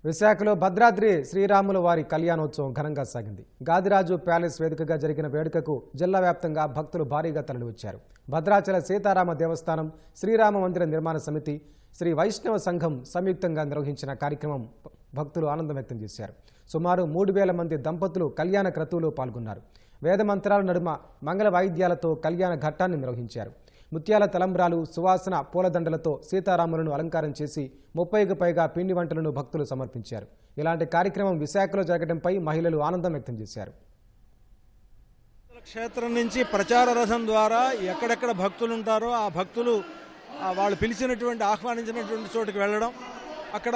విశాఖలో భద్రాద్రి శ్రీరాముల వారి కళ్యాణోత్సవం ఘనంగా సాగింది. గాదిరాజు ప్యాలెస్ వేదికగా జరిగిన వేడుకకు జిల్లా వ్యాప్తంగా భక్తులు భారీగా తరలివచ్చారు. భద్రాచల సీతారామ దేవస్థానం, శ్రీరామ మందిర నిర్మాణ సమితి, శ్రీ వైష్ణవ సంఘం సంయుక్తంగా నిర్వహించిన కార్యక్రమం భక్తులు ఆనందం వ్యక్తం చేశారు. సుమారు 3000 మంది దంపతులు కళ్యాణ క్రతువులో పాల్గొన్నారు. వేద మంత్రాల నడుమ మంగళ వాయిద్యాలతో కళ్యాణ ఘట్టాన్ని నిర్వహించారు. ముత్యాల తలంబ్రాలు, సువాసన పూలదండలతో సీతారాములను అలంకారం చేసి 30కి పైగా పిండి వంటలను భక్తులు సమర్పించారు. ఇలాంటి కార్యక్రమం విశాఖలో జరగడంపై మహిళలు ఆనందం వ్యక్తం చేశారు. క్షేత్రం నుంచి ప్రచార రథం ద్వారా ఎక్కడెక్కడ భక్తులు ఉంటారో ఆ భక్తులు వాళ్ళు పిలిచినటువంటి ఆహ్వానించినటువంటి చోటుకు వెళ్ళడం, అక్కడ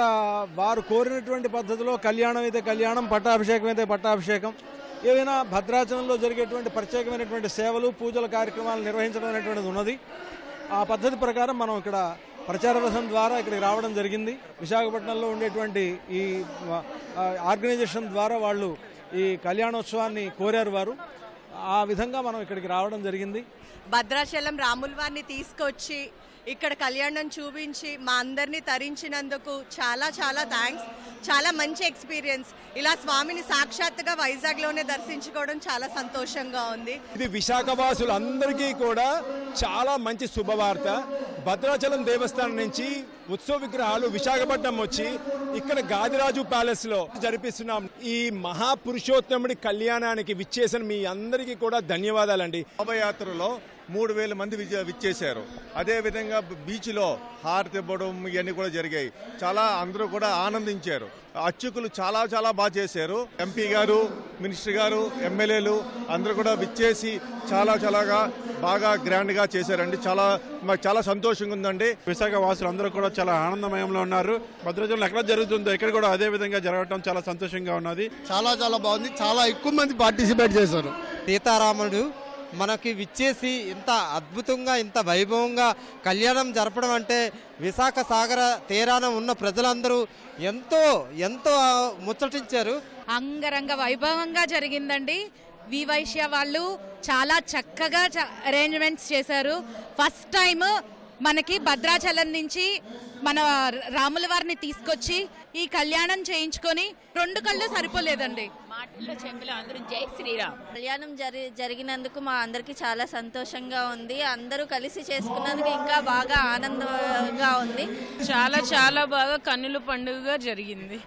వారు కోరినటువంటి పద్ధతిలో కళ్యాణం అయితే కళ్యాణం, పట్టాభిషేకం అయితే పట్టాభిషేకం, ఏదైనా భద్రాచలంలో జరిగేటువంటి ప్రత్యేకమైనటువంటి సేవలు, పూజల కార్యక్రమాలు నిర్వహించడం అనేటువంటిది ఉన్నది. ఆ పద్ధతి ప్రకారం మనం ఇక్కడ ప్రచార రథం ద్వారా ఇక్కడికి రావడం జరిగింది. విశాఖపట్నంలో ఉండేటువంటి ఈ ఆర్గనైజేషన్ ద్వారా వాళ్ళు ఈ కళ్యాణోత్సవాన్ని కోరారు. వారు ఆ విధంగా మనం ఇక్కడికి రావడం జరిగింది. భద్రాచలం రాముల వారిని తీసుకొచ్చి ఇక్కడ కళ్యాణం చూపించి మా అందరినీ తరించినందుకు చాలా చాలా థ్యాంక్స్. చాలా మంచి ఎక్స్పీరియన్స్. ఇలా స్వామిని సాక్షాత్తుగా వైజాగ్లోనే దర్శించుకోవడం చాలా సంతోషంగా ఉంది. ఇది విశాఖ వాసులందరికీ కూడా చాలా మంచి శుభవార్త. భద్రాచలం దేవస్థానం నుంచి ఉత్సవ విగ్రహాలు విశాఖపట్నం వచ్చి ఇక్కడ గాదిరాజు ప్యాలెస్ లో జరిపిస్తున్నాం. ఈ మహాపురుషోత్తముడి కళ్యాణానికి విచ్చేసిన మీ అందరికీ కూడా ధన్యవాదాలండి. శోభయాత్రలో 3000 మంది విచ్చేశారు. అదేవిధంగా బీచ్లో హారతి ఇవ్వడం ఇవన్నీ కూడా జరిగాయి. చాలా అందరూ కూడా ఆనందించారు. అర్చకులు చాలా చాలా బాగా చేశారు. ఎంపీ గారు, మినిస్టర్ గారు, ఎమ్మెల్యేలు అందరూ కూడా విచ్చేసి చాలా బాగా గ్రాండ్గా చేశారండి. మాకు చాలా సంతోషంగా ఉందండి. విశాఖ వాసులు అందరూ కూడా చాలా ఆనందమయంలో ఉన్నారు. భద్రాచలం ఎక్కడ జరుగుతుందో ఇక్కడ కూడా అదే విధంగా జరగడం చాలా సంతోషంగా ఉన్నది. చాలా బాగుంది. చాలా ఎక్కువ మంది పార్టిసిపేట్ చేశారు. సీతారాముడు మనకి విచ్చేసి ఇంత అద్భుతంగా, ఇంత వైభవంగా కళ్యాణం జరపడం అంటే విశాఖ సాగర తీరాన ఉన్న ప్రజలందరూ ఎంతో ముచ్చటించారు. అంగరంగ వైభవంగా జరిగిందండి. వివైశ్య వాళ్ళు చాలా చక్కగా అరేంజ్మెంట్స్ చేశారు. ఫస్ట్ టైం మనకి భద్రాచలం నుంచి మన రాముల వారిని తీసుకొచ్చి ఈ కళ్యాణం చేయించుకొని 2 కళ్ళు సరిపోలేదండి. మాటల్లో చెంబులో అందరూ జై శ్రీరామ్. కళ్యాణం జరిగినందుకు మా అందరికీ చాలా సంతోషంగా ఉంది. అందరూ కలిసి చేసుకున్నందుకు ఇంకా బాగా ఆనందంగా ఉంది. చాలా బాగా కన్నుల పండుగగా జరిగింది.